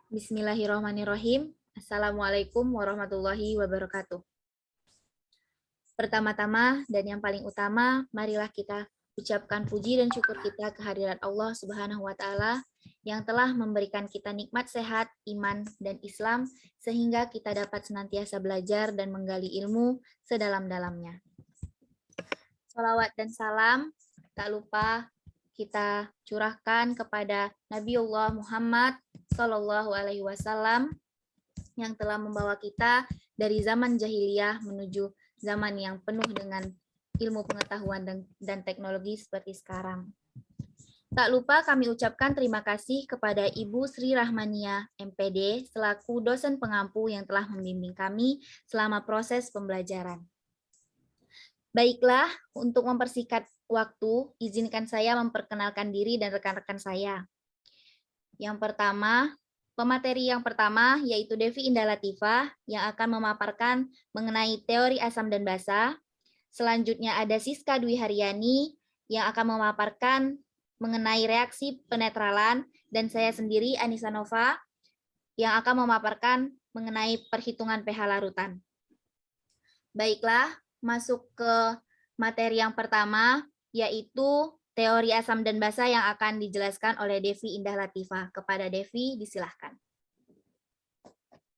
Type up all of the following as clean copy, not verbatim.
Bismillahirrahmanirrahim. Assalamualaikum warahmatullahi wabarakatuh. Pertama-tama dan yang paling utama, marilah kita ucapkan puji dan syukur kita kehadirat Allah Subhanahu wa taala yang telah memberikan kita nikmat sehat, iman, dan Islam sehingga kita dapat senantiasa belajar dan menggali ilmu sedalam-dalamnya. Shalawat dan salam tak lupa kita curahkan kepada Nabiullah Muhammad Shallallahu Alaihi Wasallam yang telah membawa kita dari zaman jahiliyah menuju zaman yang penuh dengan ilmu pengetahuan dan teknologi seperti sekarang. Tak lupa kami ucapkan terima kasih kepada Ibu Sri Rahmania MPD selaku dosen pengampu yang telah membimbing kami selama proses pembelajaran. Baiklah, untuk mempersingkat waktu, izinkan saya memperkenalkan diri dan rekan-rekan saya. Yang pertama, pemateri yang pertama yaitu Devi Indah Latifah yang akan memaparkan mengenai teori asam dan basa. Selanjutnya ada Siska Dwi Haryani yang akan memaparkan mengenai reaksi penetralan, dan saya sendiri Anissa Nova yang akan memaparkan mengenai perhitungan pH larutan. Baiklah, masuk ke materi yang pertama, yaitu teori asam dan basa yang akan dijelaskan oleh Devi Indah Latifah. Kepada Devi, disilahkan.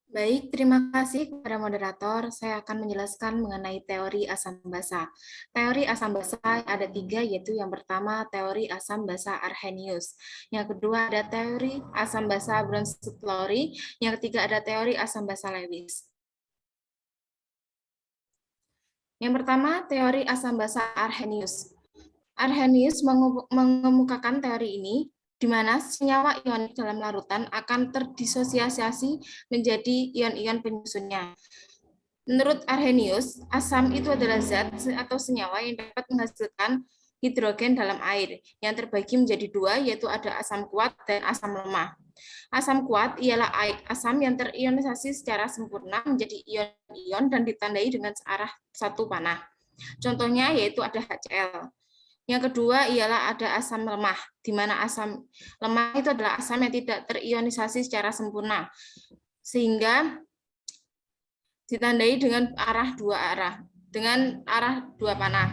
Baik, terima kasih kepada moderator. Saya akan menjelaskan mengenai teori asam basa. Teori asam basa ada 3, yaitu yang pertama teori asam basa Arrhenius. Yang kedua ada teori asam basa Bronsted-Lowry. Yang ketiga ada teori asam basa Lewis. Yang pertama, teori asam basa Arrhenius. Arrhenius mengemukakan teori ini, di mana senyawa ionik dalam larutan akan terdisosiasi menjadi ion-ion penyusunnya. Menurut Arrhenius, asam itu adalah zat atau senyawa yang dapat menghasilkan hidrogen dalam air, yang terbagi menjadi 2, yaitu ada asam kuat dan asam lemah. Asam kuat ialah asam yang terionisasi secara sempurna menjadi ion-ion dan ditandai dengan searah satu panah. Contohnya yaitu ada HCl. Yang kedua ialah ada asam lemah, di mana asam lemah itu adalah asam yang tidak terionisasi secara sempurna, sehingga ditandai dengan arah dua panah.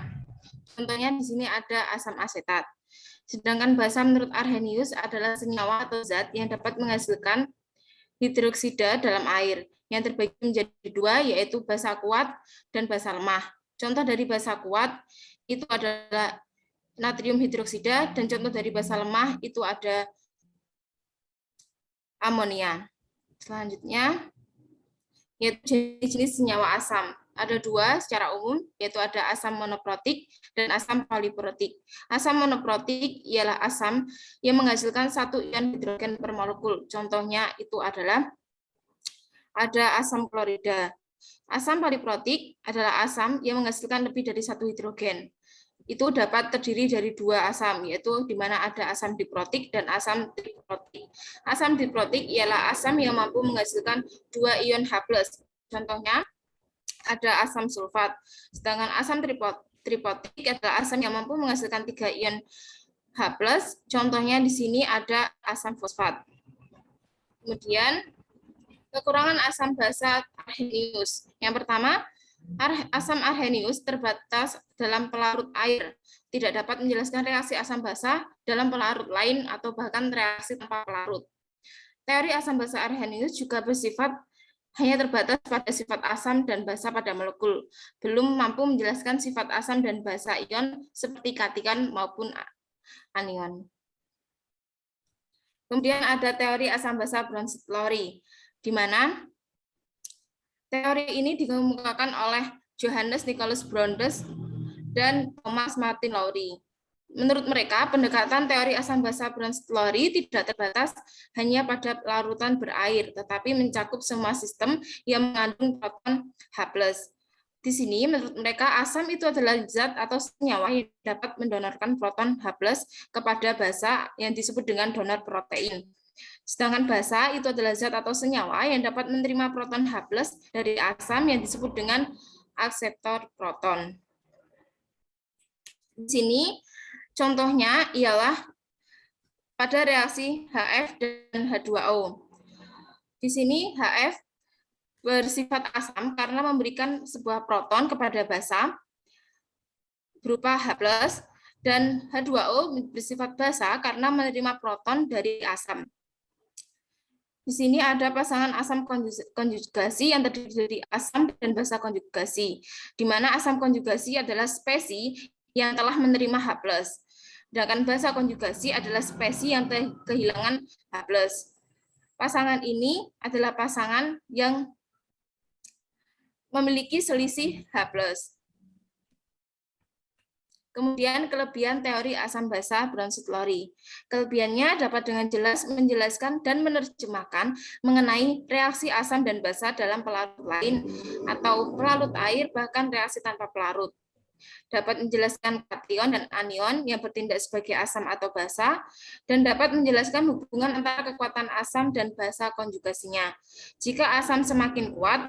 Contohnya di sini ada asam asetat. Sedangkan basa menurut Arrhenius adalah senyawa atau zat yang dapat menghasilkan hidroksida dalam air, yang terbagi menjadi 2, yaitu basa kuat dan basa lemah. Contoh dari basa kuat itu adalah natrium hidroksida, dan contoh dari basa lemah itu ada amonia. Selanjutnya, yaitu jenis-jenis senyawa asam. Ada 2 secara umum, yaitu ada asam monoprotik dan asam poliprotik. Asam monoprotik ialah asam yang menghasilkan 1 ion hidrogen per molekul. Contohnya itu adalah ada asam klorida. Asam poliprotik adalah asam yang menghasilkan lebih dari 1 hidrogen. Itu dapat terdiri dari 2 asam, yaitu di mana ada asam diprotik dan asam triprotik. Asam diprotik ialah asam yang mampu menghasilkan 2 ion H+. Contohnya ada asam sulfat. Sedangkan asam triprotik adalah asam yang mampu menghasilkan 3 ion H+. Contohnya di sini ada asam fosfat. Kemudian kekurangan asam basa Arrhenius. Yang pertama, asam Arrhenius terbatas dalam pelarut air, tidak dapat menjelaskan reaksi asam basa dalam pelarut lain atau bahkan reaksi tanpa pelarut. Teori asam basa Arrhenius juga bersifat hanya terbatas pada sifat asam dan basa pada molekul, belum mampu menjelaskan sifat asam dan basa ion seperti katikan maupun anion. Kemudian ada teori asam basa Bronsted-Lowry, di mana teori ini dikemukakan oleh Johannes Nicholas Brondes dan Thomas Martin Lowry. Menurut mereka, pendekatan teori asam basa Bronsted-Lowry tidak terbatas hanya pada larutan berair, tetapi mencakup semua sistem yang mengandung proton H+. Di sini, menurut mereka, asam itu adalah zat atau senyawa yang dapat mendonorkan proton H+ kepada basa yang disebut dengan donor protein. Sedangkan basa itu adalah zat atau senyawa yang dapat menerima proton H+ dari asam yang disebut dengan akseptor proton. Di sini contohnya ialah pada reaksi HF dan H2O. Di sini HF bersifat asam karena memberikan sebuah proton kepada basa berupa H+, dan H2O bersifat basa karena menerima proton dari asam. Di sini ada pasangan asam konjugasi yang terdiri dari asam dan basa konjugasi, di mana asam konjugasi adalah spesi yang telah menerima H+, sedangkan basa konjugasi adalah spesi yang kehilangan H+. Pasangan ini adalah pasangan yang memiliki selisih H+. Kemudian kelebihan teori asam basa Brownstedt-Lowry. Kelebihannya dapat dengan jelas menjelaskan dan menerjemahkan mengenai reaksi asam dan basa dalam pelarut lain atau pelarut air, bahkan reaksi tanpa pelarut. Dapat menjelaskan kation dan anion yang bertindak sebagai asam atau basa, dan dapat menjelaskan hubungan antara kekuatan asam dan basa konjugasinya. Jika asam semakin kuat,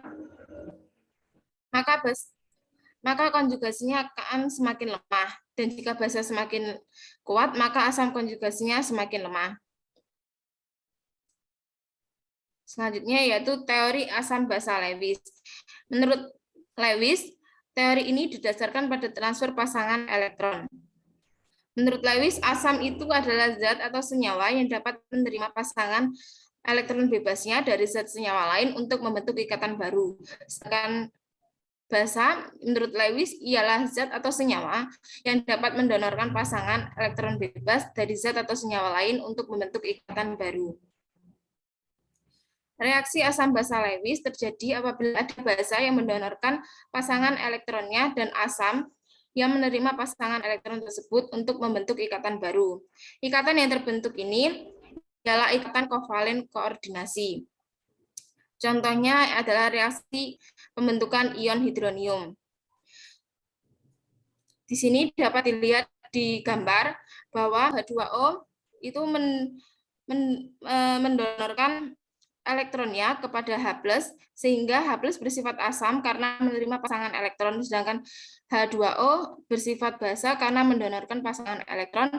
maka konjugasinya akan semakin lemah, dan jika basa semakin kuat, maka asam konjugasinya semakin lemah. Selanjutnya yaitu teori asam basa Lewis. Menurut Lewis, teori ini didasarkan pada transfer pasangan elektron. Menurut Lewis, asam itu adalah zat atau senyawa yang dapat menerima pasangan elektron bebasnya dari zat senyawa lain untuk membentuk ikatan baru. Sedangkan basa, menurut Lewis, ialah zat atau senyawa yang dapat mendonorkan pasangan elektron bebas dari zat atau senyawa lain untuk membentuk ikatan baru. Reaksi asam basa Lewis terjadi apabila ada basa yang mendonorkan pasangan elektronnya dan asam yang menerima pasangan elektron tersebut untuk membentuk ikatan baru. Ikatan yang terbentuk ini adalah ikatan kovalen koordinasi. Contohnya adalah reaksi pembentukan ion hidronium. Di sini dapat dilihat di gambar bahwa H2O itu mendonorkan elektronnya kepada H+, sehingga H+ bersifat asam karena menerima pasangan elektron, sedangkan H2O bersifat basa karena mendonorkan pasangan elektron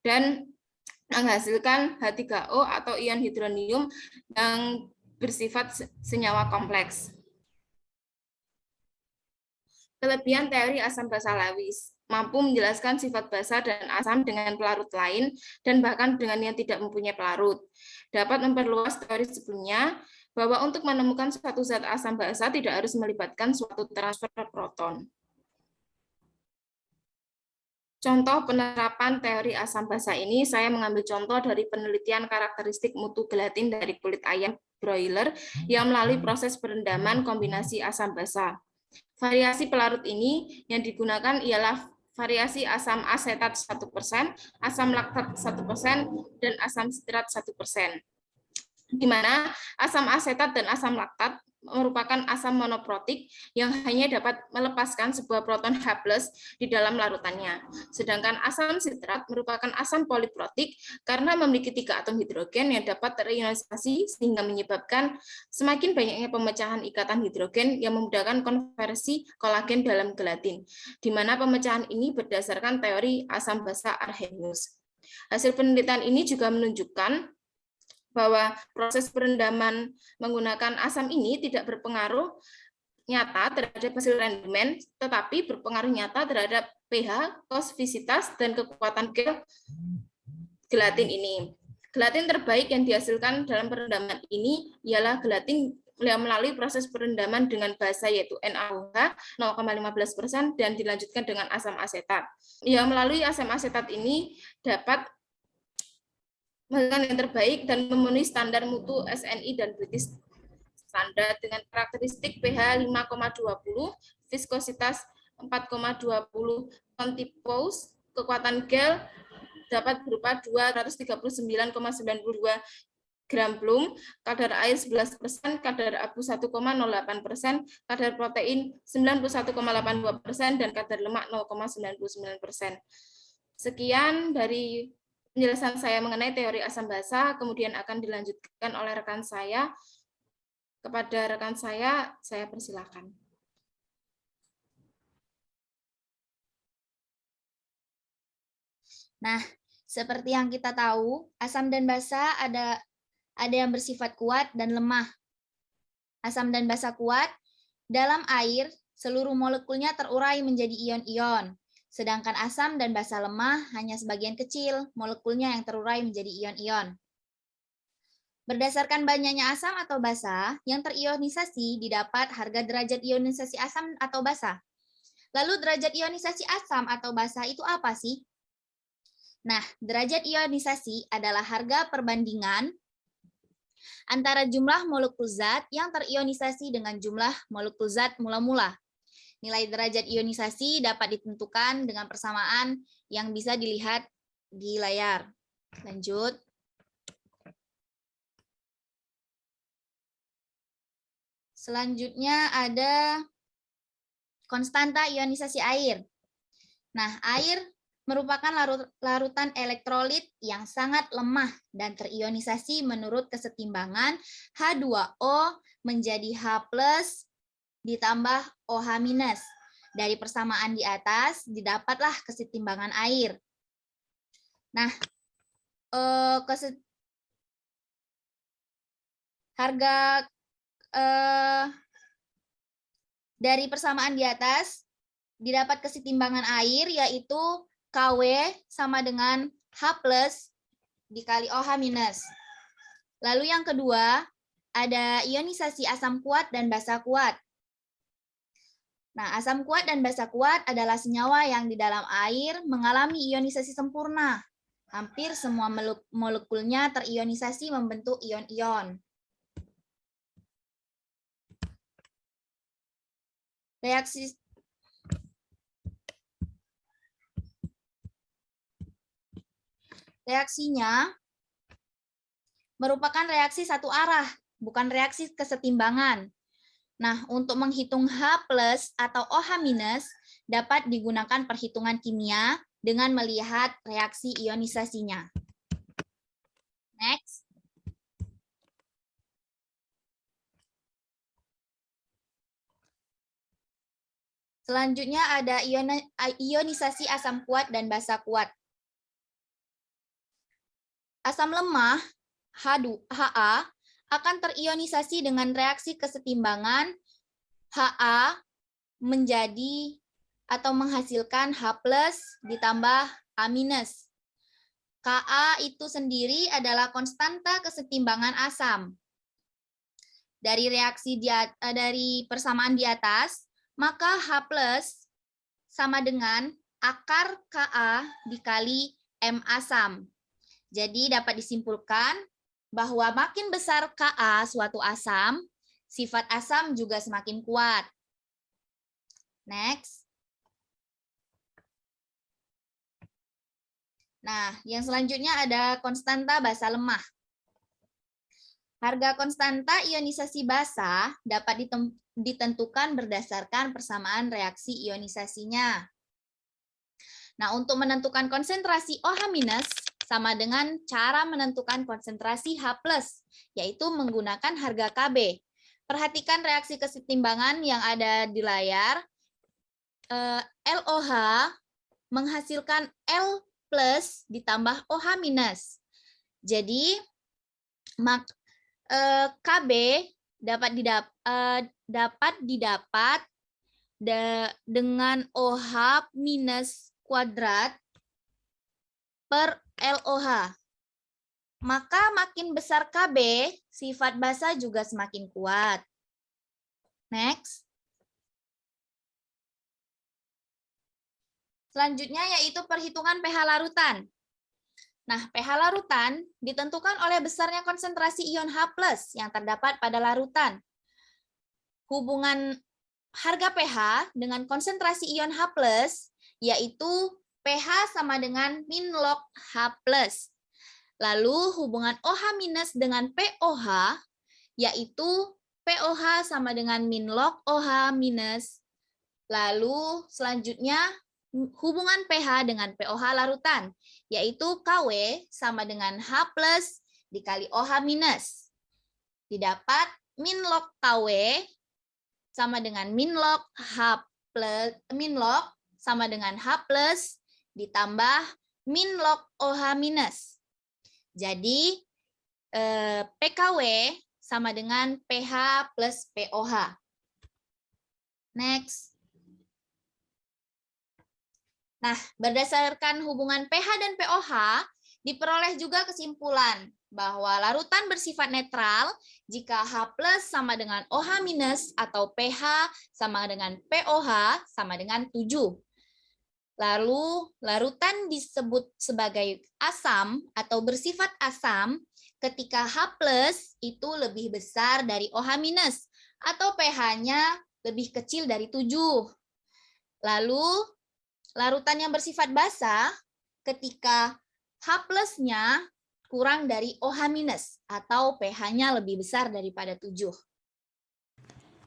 dan menghasilkan H3O atau ion hidronium yang bersifat senyawa kompleks. Kelebihan teori asam basa Lewis mampu menjelaskan sifat basa dan asam dengan pelarut lain dan bahkan dengan yang tidak mempunyai pelarut. Dapat memperluas teori sebelumnya bahwa untuk menemukan suatu zat asam basa tidak harus melibatkan suatu transfer proton. Contoh penerapan teori asam basa ini, saya mengambil contoh dari penelitian karakteristik mutu gelatin dari kulit ayam broiler yang melalui proses perendaman kombinasi asam basa. Variasi pelarut ini yang digunakan ialah variasi asam asetat 1%, asam laktat 1%, dan asam sitrat 1%. Di mana asam asetat dan asam laktat merupakan asam monoprotik yang hanya dapat melepaskan sebuah proton H+ di dalam larutannya. Sedangkan asam sitrat merupakan asam poliprotik karena memiliki 3 atom hidrogen yang dapat terionisasi sehingga menyebabkan semakin banyaknya pemecahan ikatan hidrogen yang memudahkan konversi kolagen dalam gelatin, di mana pemecahan ini berdasarkan teori asam basa Arrhenius. Hasil penelitian ini juga menunjukkan bahwa proses perendaman menggunakan asam ini tidak berpengaruh nyata terhadap hasil rendemen, tetapi berpengaruh nyata terhadap pH, kosvisitas, dan kekuatan gelatin ini. Gelatin terbaik yang dihasilkan dalam perendaman ini ialah gelatin yang melalui proses perendaman dengan basa yaitu NaOH 0,15% dan dilanjutkan dengan asam asetat. Yang melalui asam asetat ini dapat menghasilkan yang terbaik dan memenuhi standar mutu SNI dan British Standard dengan karakteristik pH 5,20, viskositas 4,20 kontipous, kekuatan gel dapat berupa 239,92 gram Bloom, kadar air 11%, kadar abu 1,08%, kadar protein 91,82%, dan kadar lemak 0,99%. Sekian dari penjelasan saya mengenai teori asam basa, kemudian akan dilanjutkan oleh rekan saya. Kepada rekan saya persilakan. Nah, seperti yang kita tahu, asam dan basa ada yang bersifat kuat dan lemah. Asam dan basa kuat, dalam air seluruh molekulnya terurai menjadi ion-ion. Sedangkan asam dan basa lemah hanya sebagian kecil molekulnya yang terurai menjadi ion-ion. Berdasarkan banyaknya asam atau basa yang terionisasi, didapat harga derajat ionisasi asam atau basa. Lalu derajat ionisasi asam atau basa itu apa sih? Nah, derajat ionisasi adalah harga perbandingan antara jumlah molekul zat yang terionisasi dengan jumlah molekul zat mula-mula. Nilai derajat ionisasi dapat ditentukan dengan persamaan yang bisa dilihat di layar. Lanjut. Selanjutnya ada konstanta ionisasi air. Nah, air merupakan larutan elektrolit yang sangat lemah dan terionisasi menurut kesetimbangan H2O menjadi H+ ditambah OH-. Dari persamaan di atas didapatlah kesetimbangan air. Nah, harga dari persamaan di atas didapat kesetimbangan air, yaitu Kw sama dengan H+ dikali OH-. Lalu yang kedua, ada ionisasi asam kuat dan basa kuat. Nah, asam kuat dan basa kuat adalah senyawa yang di dalam air mengalami ionisasi sempurna. Hampir semua molekulnya terionisasi membentuk ion-ion. Reaksinya merupakan reaksi satu arah, bukan reaksi kesetimbangan. Nah, untuk menghitung H+ atau OH- dapat digunakan perhitungan kimia dengan melihat reaksi ionisasinya. Next. Selanjutnya ada ionisasi asam kuat dan basa kuat. Asam lemah Ha akan terionisasi dengan reaksi kesetimbangan Ha menjadi atau menghasilkan H+ ditambah A-. Ka itu sendiri adalah konstanta kesetimbangan asam. Dari reaksi dari persamaan di atas, maka H+ sama dengan akar Ka dikali M asam. Jadi dapat disimpulkan bahwa makin besar Ka suatu asam, sifat asam juga semakin kuat. Next. Nah, yang selanjutnya ada konstanta basa lemah. Harga konstanta ionisasi basa dapat ditentukan berdasarkan persamaan reaksi ionisasinya. Nah, untuk menentukan konsentrasi OH- sama dengan cara menentukan konsentrasi H+, yaitu menggunakan harga Kb. Perhatikan reaksi kesetimbangan yang ada di layar. LOH menghasilkan L+ ditambah OH-. Jadi, Kb dapat didapat dengan OH minus kuadrat per LOH. Maka makin besar Kb, sifat basa juga semakin kuat. Next. Selanjutnya yaitu perhitungan pH larutan. Nah, pH larutan ditentukan oleh besarnya konsentrasi ion H+ yang terdapat pada larutan. Hubungan harga pH dengan konsentrasi ion H+, yaitu pH sama dengan min log H+. Lalu hubungan OH- dengan POH, yaitu POH sama dengan min log OH-. Lalu selanjutnya hubungan pH dengan POH larutan, yaitu Kw sama dengan H+ dikali OH-. Didapat min log Kw sama dengan min log sama dengan H+ ditambah min log OH-. Jadi PKW sama dengan pH plus POH. Next. Nah, berdasarkan hubungan pH dan POH, diperoleh juga kesimpulan bahwa larutan bersifat netral jika H+ sama dengan OH- atau pH sama dengan POH sama dengan 7. Lalu, larutan disebut sebagai asam atau bersifat asam ketika H+ itu lebih besar dari OH- atau pH-nya lebih kecil dari 7. Lalu, larutan yang bersifat basa ketika H+-nya kurang dari OH- atau pH-nya lebih besar daripada 7.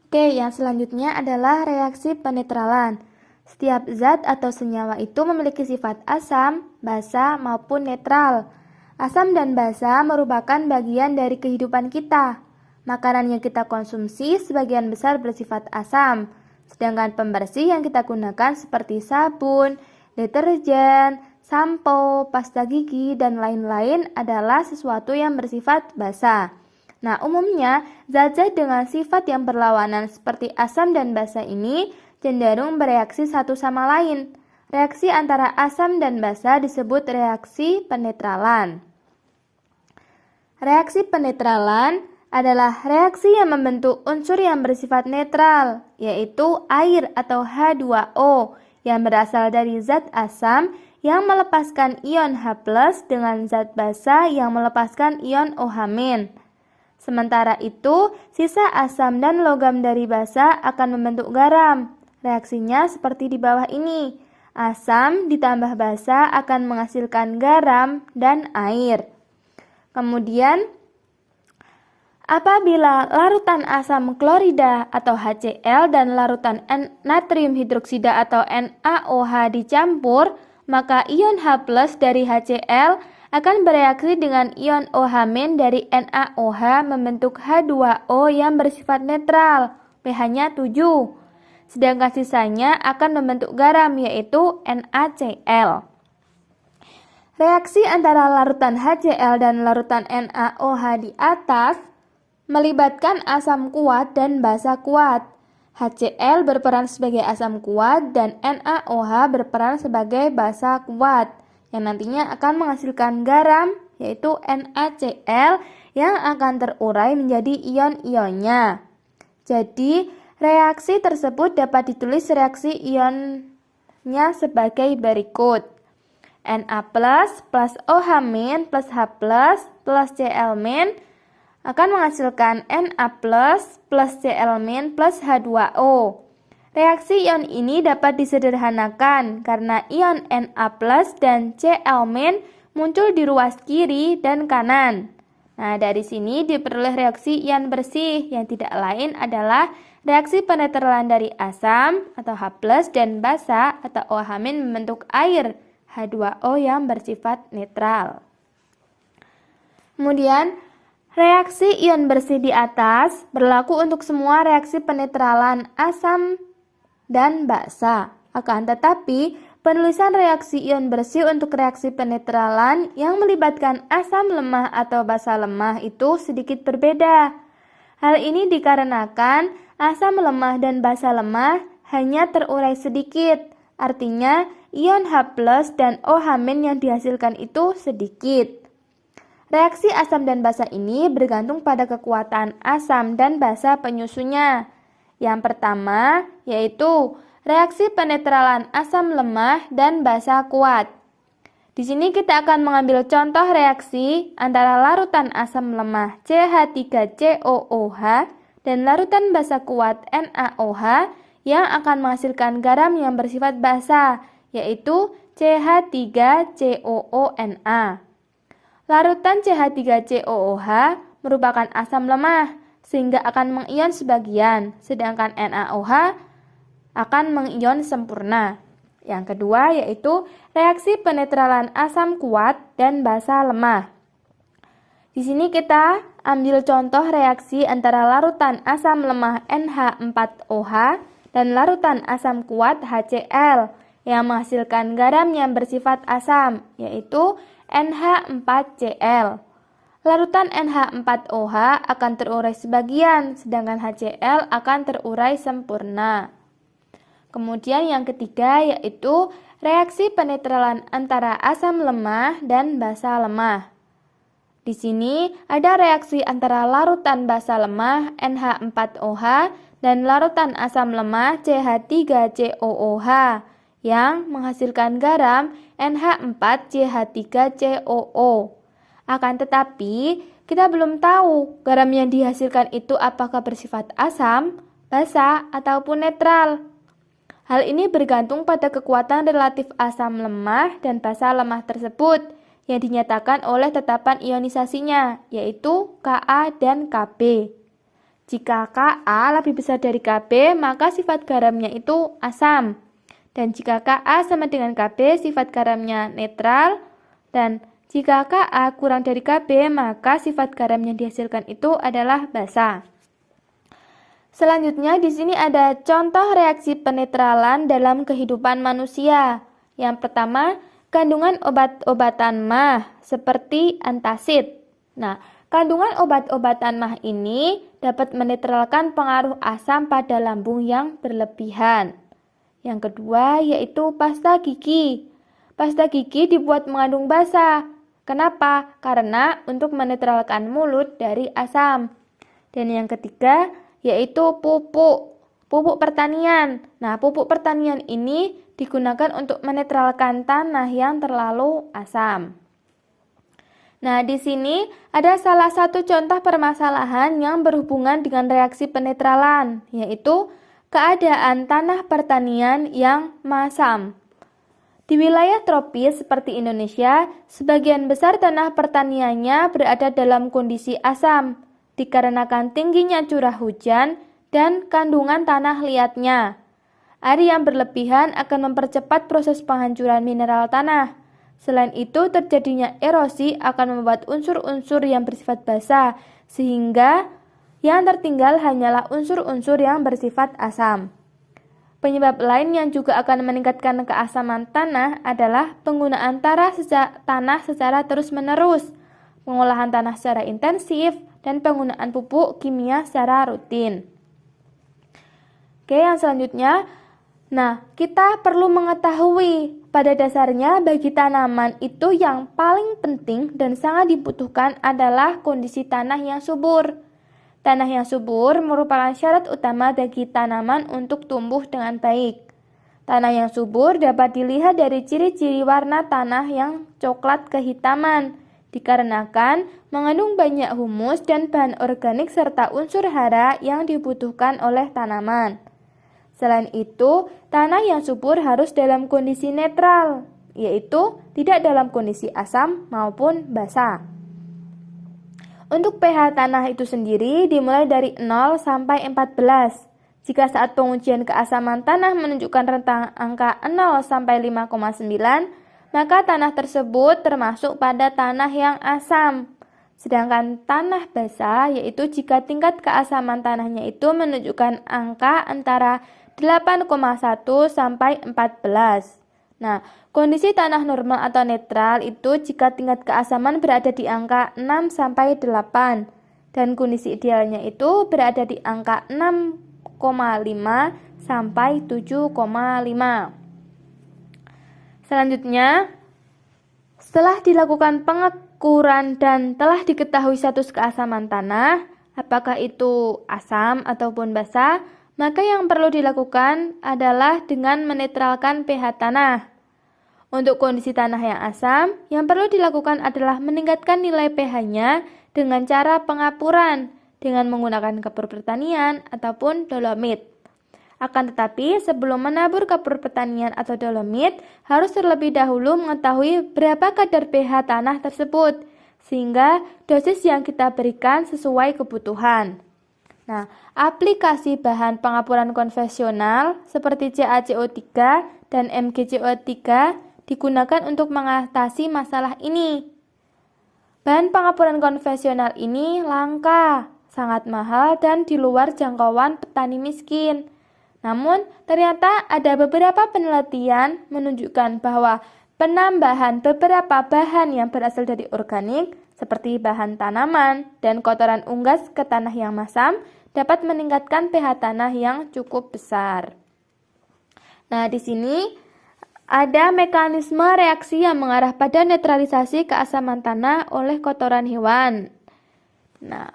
Oke, yang selanjutnya adalah reaksi penetralan. Setiap zat atau senyawa itu memiliki sifat asam, basa, maupun netral. Asam dan basa merupakan bagian dari kehidupan kita. Makanan yang kita konsumsi sebagian besar bersifat asam, sedangkan pembersih yang kita gunakan seperti sabun, deterjen, sampo, pasta gigi, dan lain-lain adalah sesuatu yang bersifat basa. Nah, umumnya zat-zat dengan sifat yang berlawanan seperti asam dan basa ini cenderung bereaksi satu sama lain. Reaksi antara asam dan basa disebut reaksi penetralan. Reaksi penetralan adalah reaksi yang membentuk unsur yang bersifat netral, yaitu air atau H2O yang berasal dari zat asam yang melepaskan ion H+ dengan zat basa yang melepaskan ion OH-. Sementara itu, sisa asam dan logam dari basa akan membentuk garam. Reaksinya seperti di bawah ini. Asam ditambah basa akan menghasilkan garam dan air. Kemudian, apabila larutan asam klorida atau HCl dan larutan natrium hidroksida atau NaOH dicampur, maka ion H+ dari HCl akan bereaksi dengan ion OH- dari NaOH membentuk H2O yang bersifat netral, pH-nya 7. Sedangkan sisanya akan membentuk garam, yaitu NaCl. Reaksi antara larutan HCl dan larutan NaOH di atas melibatkan asam kuat dan basa kuat. HCl berperan sebagai asam kuat dan NaOH berperan sebagai basa kuat, yang nantinya akan menghasilkan garam, yaitu NaCl, yang akan terurai menjadi ion-ionnya. Jadi, reaksi tersebut dapat ditulis reaksi ionnya sebagai berikut. Na plus OH- plus H plus Cl- akan menghasilkan Na plus Cl- plus H2O. Reaksi ion ini dapat disederhanakan karena ion Na dan Cl- muncul di ruas kiri dan kanan. Nah, dari sini diperoleh reaksi ion bersih yang tidak lain adalah reaksi penetralan dari asam atau H+ dan basa atau OH- membentuk air H2O yang bersifat netral. Kemudian, reaksi ion bersih di atas berlaku untuk semua reaksi penetralan asam dan basa. Akan tetapi, penulisan reaksi ion bersih untuk reaksi penetralan yang melibatkan asam lemah atau basa lemah itu sedikit berbeda. Hal ini dikarenakan asam lemah dan basa lemah hanya terurai sedikit. Artinya, ion H+ dan OH- yang dihasilkan itu sedikit. Reaksi asam dan basa ini bergantung pada kekuatan asam dan basa penyusunnya. Yang pertama yaitu reaksi penetralan asam lemah dan basa kuat. Di sini kita akan mengambil contoh reaksi antara larutan asam lemah CH3COOH dan larutan basa kuat NaOH yang akan menghasilkan garam yang bersifat basa, yaitu CH3COONa. Larutan CH3COOH merupakan asam lemah, sehingga akan mengion sebagian, sedangkan NaOH akan mengion sempurna. Yang kedua yaitu reaksi penetralan asam kuat dan basa lemah. Di sini kita ambil contoh reaksi antara larutan asam lemah NH4OH dan larutan asam kuat HCl yang menghasilkan garam yang bersifat asam, yaitu NH4Cl. larutan NH4OH akan terurai sebagian, sedangkan HCl akan terurai sempurna. Kemudian yang ketiga yaitu reaksi penetralan antara asam lemah dan basa lemah. Di sini ada reaksi antara larutan basa lemah NH4OH dan larutan asam lemah CH3COOH yang menghasilkan garam NH4CH3COO. Akan tetapi, kita belum tahu garam yang dihasilkan itu apakah bersifat asam, basa, ataupun netral. Hal ini bergantung pada kekuatan relatif asam lemah dan basa lemah tersebut yang dinyatakan oleh tetapan ionisasinya, yaitu Ka dan Kb. Jika Ka lebih besar dari Kb, maka sifat garamnya itu asam. Dan jika Ka sama dengan Kb, sifat garamnya netral. Dan jika Ka kurang dari Kb, maka sifat garam yang dihasilkan itu adalah basa. Selanjutnya di sini ada contoh reaksi penetralan dalam kehidupan manusia. Yang pertama, kandungan obat-obatan mah seperti antacid. Nah, kandungan obat-obatan mah ini dapat menetralkan pengaruh asam pada lambung yang berlebihan. Yang kedua yaitu pasta gigi. Pasta gigi dibuat mengandung basa. Kenapa? Karena untuk menetralkan mulut dari asam. Dan yang ketiga yaitu pupuk pertanian. Nah, pupuk pertanian ini digunakan untuk menetralkan tanah yang terlalu asam. Nah, di sini ada salah satu contoh permasalahan yang berhubungan dengan reaksi penetralan, yaitu keadaan tanah pertanian yang masam. Di wilayah tropis seperti Indonesia, sebagian besar tanah pertaniannya berada dalam kondisi asam, dikarenakan tingginya curah hujan dan kandungan tanah liatnya. Air yang berlebihan akan mempercepat proses penghancuran mineral tanah. Selain itu, terjadinya erosi akan membuat unsur-unsur yang bersifat basa, sehingga yang tertinggal hanyalah unsur-unsur yang bersifat asam. Penyebab lain yang juga akan meningkatkan keasaman tanah adalah penggunaan tanah secara terus-menerus, pengolahan tanah secara intensif, dan penggunaan pupuk kimia secara rutin. Oke, yang selanjutnya, kita perlu mengetahui pada dasarnya bagi tanaman itu yang paling penting dan sangat dibutuhkan adalah kondisi tanah yang subur. Tanah yang subur merupakan syarat utama bagi tanaman untuk tumbuh dengan baik. Tanah yang subur dapat dilihat dari ciri-ciri warna tanah yang coklat kehitaman, dikarenakan mengandung banyak humus dan bahan organik serta unsur hara yang dibutuhkan oleh tanaman. Selain itu, tanah yang subur harus dalam kondisi netral, yaitu tidak dalam kondisi asam maupun basa. Untuk pH tanah itu sendiri dimulai dari 0 sampai 14. Jika saat pengujian keasaman tanah menunjukkan rentang angka 0 sampai 5,9, maka tanah tersebut termasuk pada tanah yang asam. Sedangkan tanah basa yaitu jika tingkat keasaman tanahnya itu menunjukkan angka antara 8,1 sampai 14. Nah, kondisi tanah normal atau netral itu jika tingkat keasaman berada di angka 6 sampai 8 dan kondisi idealnya itu berada di angka 6,5 sampai 7,5. Selanjutnya, setelah dilakukan pengukuran dan telah diketahui status keasaman tanah, apakah itu asam ataupun basa, maka yang perlu dilakukan adalah dengan menetralkan pH tanah. Untuk kondisi tanah yang asam, yang perlu dilakukan adalah meningkatkan nilai pH-nya dengan cara pengapuran dengan menggunakan kapur pertanian ataupun dolomit. Akan tetapi, sebelum menabur kapur pertanian atau dolomit, harus terlebih dahulu mengetahui berapa kadar pH tanah tersebut, sehingga dosis yang kita berikan sesuai kebutuhan. Nah, aplikasi bahan pengapuran konvensional seperti CaCO3 dan MgCO3 digunakan untuk mengatasi masalah ini. Bahan pengapuran konvensional ini langka, sangat mahal, dan di luar jangkauan petani miskin. Namun, ternyata ada beberapa penelitian menunjukkan bahwa penambahan beberapa bahan yang berasal dari organik seperti bahan tanaman dan kotoran unggas ke tanah yang masam dapat meningkatkan pH tanah yang cukup besar. Nah, di sini ada mekanisme reaksi yang mengarah pada netralisasi keasaman tanah oleh kotoran hewan. Nah,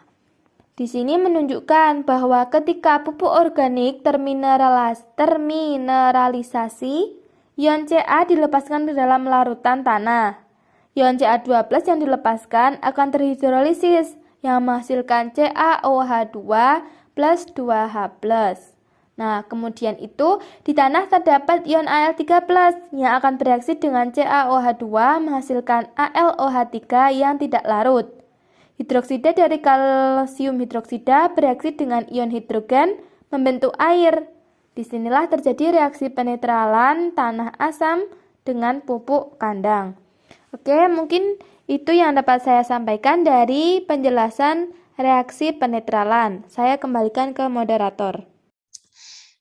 di sini menunjukkan bahwa ketika pupuk organik termineralisasi, ion Ca dilepaskan ke dalam larutan tanah. Ion Ca2+ yang dilepaskan akan terhidrolisis yang menghasilkan CaOH2 plus 2H+. Nah, kemudian itu di tanah terdapat ion Al3+ yang akan bereaksi dengan CaOH2 menghasilkan AlOH3 yang tidak larut. Hidroksida dari kalsium hidroksida bereaksi dengan ion hidrogen membentuk air. Disinilah terjadi reaksi penetralan tanah asam dengan pupuk kandang. Oke, mungkin itu yang dapat saya sampaikan dari penjelasan reaksi penetralan. Saya kembalikan ke moderator.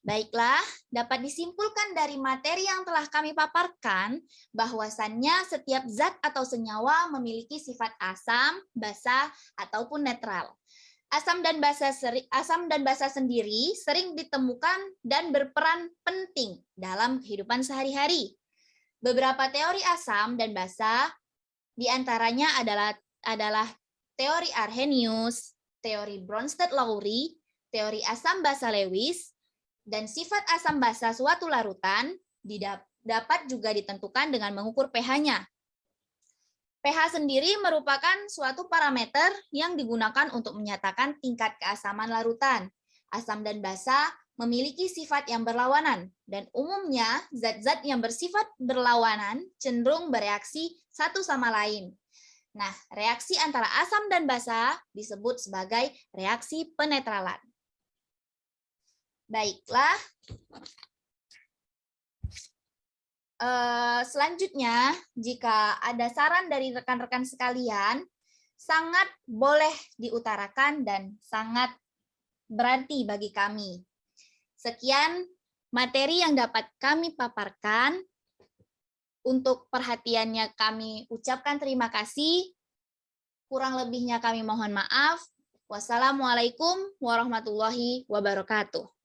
Baiklah, dapat disimpulkan dari materi yang telah kami paparkan bahwasannya setiap zat atau senyawa memiliki sifat asam, basa, ataupun netral. Asam dan basa sendiri sering ditemukan dan berperan penting dalam kehidupan sehari-hari. Beberapa teori asam dan basa diantaranya adalah teori Arrhenius, teori Bronsted-Lowry, teori asam basa Lewis, dan sifat asam basa suatu larutan dapat juga ditentukan dengan mengukur pH-nya. pH sendiri merupakan suatu parameter yang digunakan untuk menyatakan tingkat keasaman larutan. Asam dan basa memiliki sifat yang berlawanan, dan umumnya zat-zat yang bersifat berlawanan cenderung bereaksi satu sama lain. Nah, reaksi antara asam dan basa disebut sebagai reaksi penetralan. Baiklah, selanjutnya jika ada saran dari rekan-rekan sekalian, sangat boleh diutarakan dan sangat berarti bagi kami. Sekian materi yang dapat kami paparkan. Untuk perhatiannya kami ucapkan terima kasih. Kurang lebihnya kami mohon maaf. Wassalamualaikum warahmatullahi wabarakatuh.